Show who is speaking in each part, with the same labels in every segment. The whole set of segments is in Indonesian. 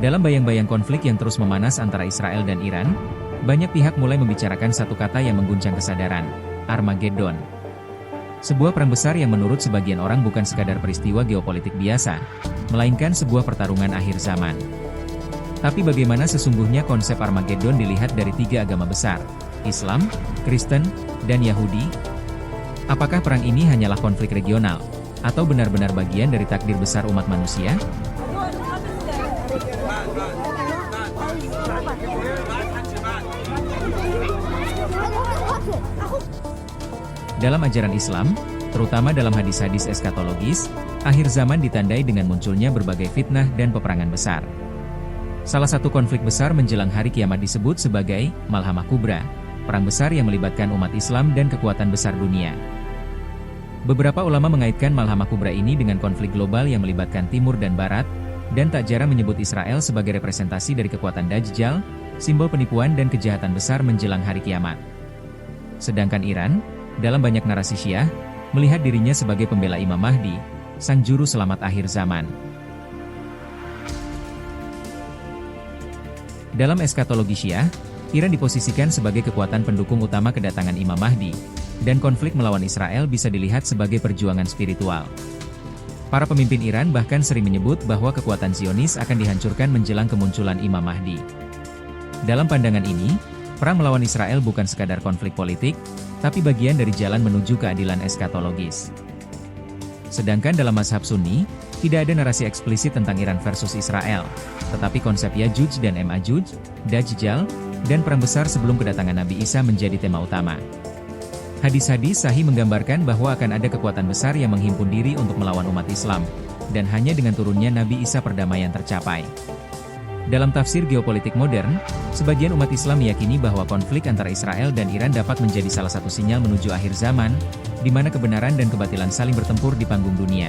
Speaker 1: Dalam bayang-bayang konflik yang terus memanas antara Israel dan Iran, banyak pihak mulai membicarakan satu kata yang mengguncang kesadaran, Armageddon. Sebuah perang besar yang menurut sebagian orang bukan sekadar peristiwa geopolitik biasa, melainkan sebuah pertarungan akhir zaman. Tapi bagaimana sesungguhnya konsep Armageddon dilihat dari tiga agama besar, Islam, Kristen, dan Yahudi? Apakah perang ini hanyalah konflik regional, atau benar-benar bagian dari takdir besar umat manusia? Dalam ajaran Islam, terutama dalam hadis-hadis eskatologis, akhir zaman ditandai dengan munculnya berbagai fitnah dan peperangan besar. Salah satu konflik besar menjelang hari kiamat disebut sebagai Malhamah Kubra, perang besar yang melibatkan umat Islam dan kekuatan besar dunia. Beberapa ulama mengaitkan Malhamah Kubra ini dengan konflik global yang melibatkan Timur dan Barat, dan tak jarang menyebut Israel sebagai representasi dari kekuatan Dajjal, simbol penipuan dan kejahatan besar menjelang hari kiamat. Sedangkan Iran, dalam banyak narasi Syiah, melihat dirinya sebagai pembela Imam Mahdi, sang juru selamat akhir zaman. Dalam eskatologi Syiah, Iran diposisikan sebagai kekuatan pendukung utama kedatangan Imam Mahdi, dan konflik melawan Israel bisa dilihat sebagai perjuangan spiritual. Para pemimpin Iran bahkan sering menyebut bahwa kekuatan Zionis akan dihancurkan menjelang kemunculan Imam Mahdi. Dalam pandangan ini, perang melawan Israel bukan sekadar konflik politik, tapi bagian dari jalan menuju keadilan eskatologis. Sedangkan dalam mazhab Sunni, tidak ada narasi eksplisit tentang Iran versus Israel, tetapi konsep Yajuj dan Majuj, Dajjal, dan perang besar sebelum kedatangan Nabi Isa menjadi tema utama. Hadis-hadis sahih menggambarkan bahwa akan ada kekuatan besar yang menghimpun diri untuk melawan umat Islam, dan hanya dengan turunnya Nabi Isa perdamaian tercapai. Dalam tafsir geopolitik modern, sebagian umat Islam meyakini bahwa konflik antara Israel dan Iran dapat menjadi salah satu sinyal menuju akhir zaman, di mana kebenaran dan kebatilan saling bertempur di panggung dunia.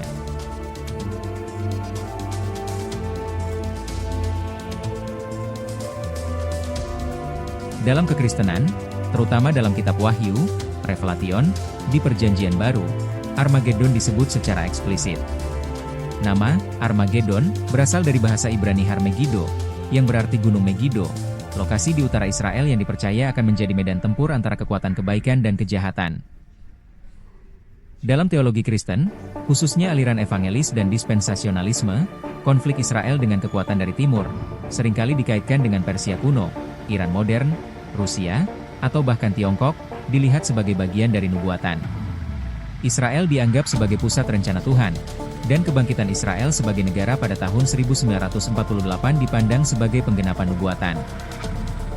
Speaker 1: Dalam kekristenan, terutama dalam kitab Wahyu, Revelation, di Perjanjian Baru, Armageddon disebut secara eksplisit. Nama Armageddon berasal dari bahasa Ibrani Har Megiddo, yang berarti Gunung Megiddo, lokasi di utara Israel yang dipercaya akan menjadi medan tempur antara kekuatan kebaikan dan kejahatan. Dalam teologi Kristen, khususnya aliran evangelis dan dispensasionalisme, konflik Israel dengan kekuatan dari timur seringkali dikaitkan dengan Persia kuno, Iran modern, Rusia, atau bahkan Tiongkok, dilihat sebagai bagian dari nubuatan. Israel dianggap sebagai pusat rencana Tuhan, dan kebangkitan Israel sebagai negara pada tahun 1948 dipandang sebagai penggenapan nubuatan.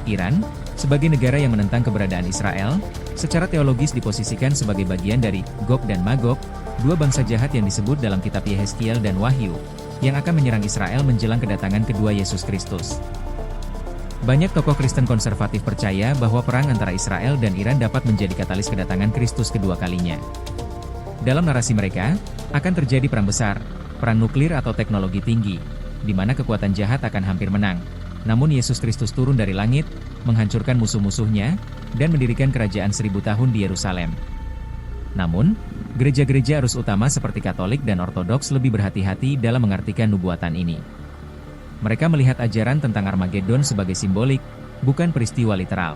Speaker 1: Iran, sebagai negara yang menentang keberadaan Israel, secara teologis diposisikan sebagai bagian dari Gog dan Magog, dua bangsa jahat yang disebut dalam kitab Yehezkiel dan Wahyu, yang akan menyerang Israel menjelang kedatangan kedua Yesus Kristus. Banyak tokoh Kristen konservatif percaya bahwa perang antara Israel dan Iran dapat menjadi katalis kedatangan Kristus kedua kalinya. Dalam narasi mereka, akan terjadi perang besar, perang nuklir atau teknologi tinggi, di mana kekuatan jahat akan hampir menang. Namun Yesus Kristus turun dari langit, menghancurkan musuh-musuhnya, dan mendirikan kerajaan 1000 tahun di Yerusalem. Namun, gereja-gereja arus utama seperti Katolik dan Ortodoks lebih berhati-hati dalam mengartikan nubuatan ini. Mereka melihat ajaran tentang Armageddon sebagai simbolik, bukan peristiwa literal.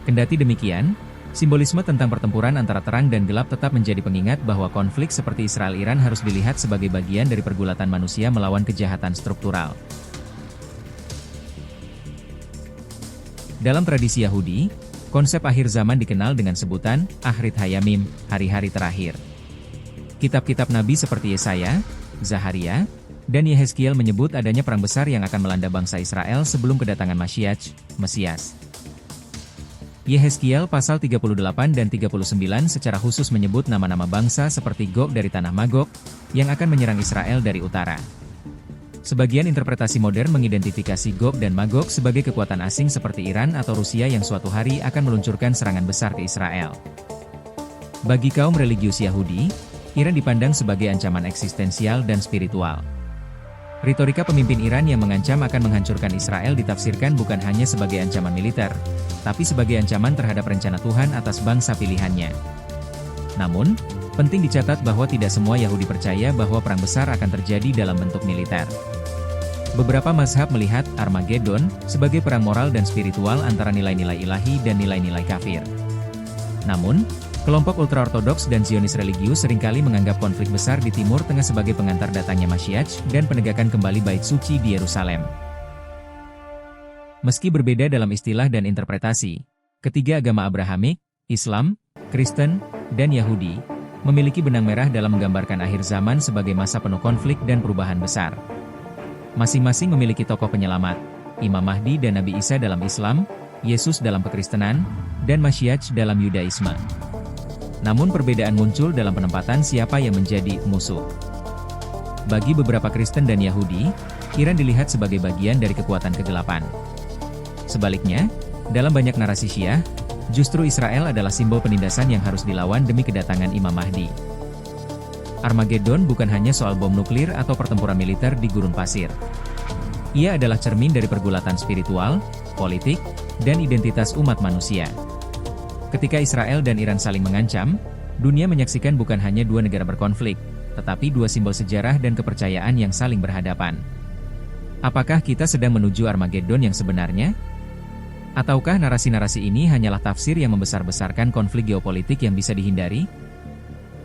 Speaker 1: Kendati demikian, simbolisme tentang pertempuran antara terang dan gelap tetap menjadi pengingat bahwa konflik seperti Israel-Iran harus dilihat sebagai bagian dari pergulatan manusia melawan kejahatan struktural. Dalam tradisi Yahudi, konsep akhir zaman dikenal dengan sebutan Ahrit Hayamim, hari-hari terakhir. Kitab-kitab Nabi seperti Yesaya, Zaharia, dan Yehezkiel menyebut adanya perang besar yang akan melanda bangsa Israel sebelum kedatangan Masyiach, Mesias. Yehezkiel pasal 38 dan 39 secara khusus menyebut nama-nama bangsa seperti Gog dari tanah Magog, yang akan menyerang Israel dari utara. Sebagian interpretasi modern mengidentifikasi Gog dan Magog sebagai kekuatan asing seperti Iran atau Rusia yang suatu hari akan meluncurkan serangan besar ke Israel. Bagi kaum religius Yahudi, Iran dipandang sebagai ancaman eksistensial dan spiritual. Retorika pemimpin Iran yang mengancam akan menghancurkan Israel ditafsirkan bukan hanya sebagai ancaman militer, tapi sebagai ancaman terhadap rencana Tuhan atas bangsa pilihannya. Namun, penting dicatat bahwa tidak semua Yahudi percaya bahwa perang besar akan terjadi dalam bentuk militer. Beberapa mazhab melihat Armageddon sebagai perang moral dan spiritual antara nilai-nilai ilahi dan nilai-nilai kafir. Namun, kelompok ultra-ortodoks dan Zionis religius seringkali menganggap konflik besar di Timur Tengah sebagai pengantar datangnya Masyiach dan penegakan kembali Bait Suci di Yerusalem. Meski berbeda dalam istilah dan interpretasi, ketiga agama Abrahamik, Islam, Kristen, dan Yahudi, memiliki benang merah dalam menggambarkan akhir zaman sebagai masa penuh konflik dan perubahan besar. Masing-masing memiliki tokoh penyelamat, Imam Mahdi dan Nabi Isa dalam Islam, Yesus dalam Kekristenan, dan Masyiach dalam Yudaisme. Namun perbedaan muncul dalam penempatan siapa yang menjadi musuh. Bagi beberapa Kristen dan Yahudi, Iran dilihat sebagai bagian dari kekuatan kegelapan. Sebaliknya, dalam banyak narasi Syiah, justru Israel adalah simbol penindasan yang harus dilawan demi kedatangan Imam Mahdi. Armageddon bukan hanya soal bom nuklir atau pertempuran militer di gurun pasir. Ia adalah cermin dari pergulatan spiritual, politik, dan identitas umat manusia. Ketika Israel dan Iran saling mengancam, dunia menyaksikan bukan hanya dua negara berkonflik, tetapi dua simbol sejarah dan kepercayaan yang saling berhadapan. Apakah kita sedang menuju Armageddon yang sebenarnya? Ataukah narasi-narasi ini hanyalah tafsir yang membesar-besarkan konflik geopolitik yang bisa dihindari?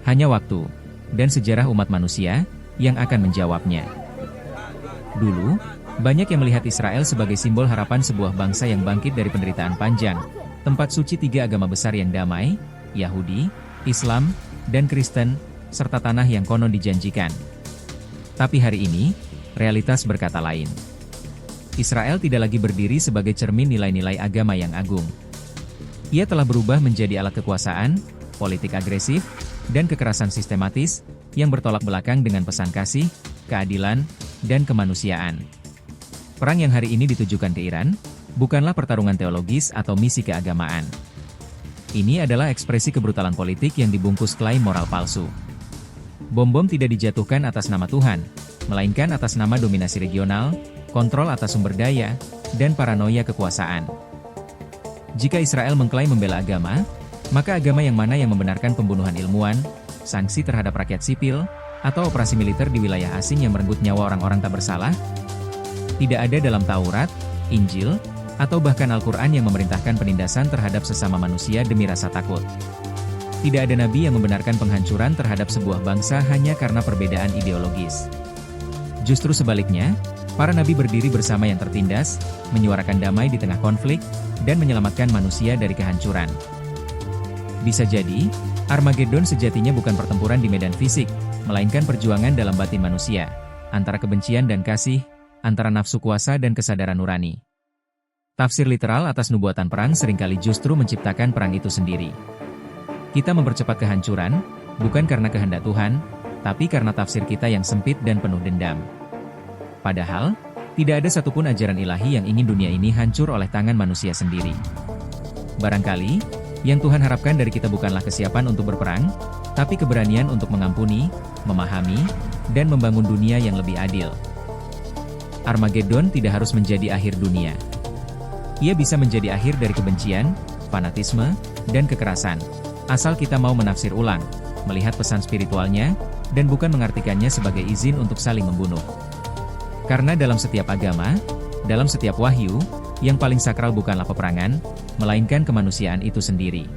Speaker 1: Hanya waktu dan sejarah umat manusia yang akan menjawabnya. Dulu, banyak yang melihat Israel sebagai simbol harapan sebuah bangsa yang bangkit dari penderitaan panjang, tempat suci tiga agama besar yang damai, Yahudi, Islam, dan Kristen, serta tanah yang konon dijanjikan. Tapi hari ini, realitas berkata lain. Israel tidak lagi berdiri sebagai cermin nilai-nilai agama yang agung. Ia telah berubah menjadi alat kekuasaan, politik agresif, dan kekerasan sistematis, yang bertolak belakang dengan pesan kasih, keadilan, dan kemanusiaan. Perang yang hari ini ditujukan ke Iran, bukanlah pertarungan teologis atau misi keagamaan. Ini adalah ekspresi kebrutalan politik yang dibungkus klaim moral palsu. Bom-bom tidak dijatuhkan atas nama Tuhan, melainkan atas nama dominasi regional, kontrol atas sumber daya, dan paranoia kekuasaan. Jika Israel mengklaim membela agama, maka agama yang mana yang membenarkan pembunuhan ilmuwan, sanksi terhadap rakyat sipil, atau operasi militer di wilayah asing yang merenggut nyawa orang-orang tak bersalah? Tidak ada dalam Taurat, Injil, atau bahkan Al-Quran yang memerintahkan penindasan terhadap sesama manusia demi rasa takut. Tidak ada nabi yang membenarkan penghancuran terhadap sebuah bangsa hanya karena perbedaan ideologis. Justru sebaliknya, para nabi berdiri bersama yang tertindas, menyuarakan damai di tengah konflik, dan menyelamatkan manusia dari kehancuran. Bisa jadi, Armageddon sejatinya bukan pertempuran di medan fisik, melainkan perjuangan dalam batin manusia, antara kebencian dan kasih, antara nafsu kuasa dan kesadaran nurani. Tafsir literal atas nubuatan perang seringkali justru menciptakan perang itu sendiri. Kita mempercepat kehancuran, bukan karena kehendak Tuhan, tapi karena tafsir kita yang sempit dan penuh dendam. Padahal, tidak ada satupun ajaran ilahi yang ingin dunia ini hancur oleh tangan manusia sendiri. Barangkali, yang Tuhan harapkan dari kita bukanlah kesiapan untuk berperang, tapi keberanian untuk mengampuni, memahami, dan membangun dunia yang lebih adil. Armageddon tidak harus menjadi akhir dunia. Ia bisa menjadi akhir dari kebencian, fanatisme, dan kekerasan, asal kita mau menafsir ulang, melihat pesan spiritualnya, dan bukan mengartikannya sebagai izin untuk saling membunuh. Karena dalam setiap agama, dalam setiap wahyu, yang paling sakral bukanlah peperangan, melainkan kemanusiaan itu sendiri.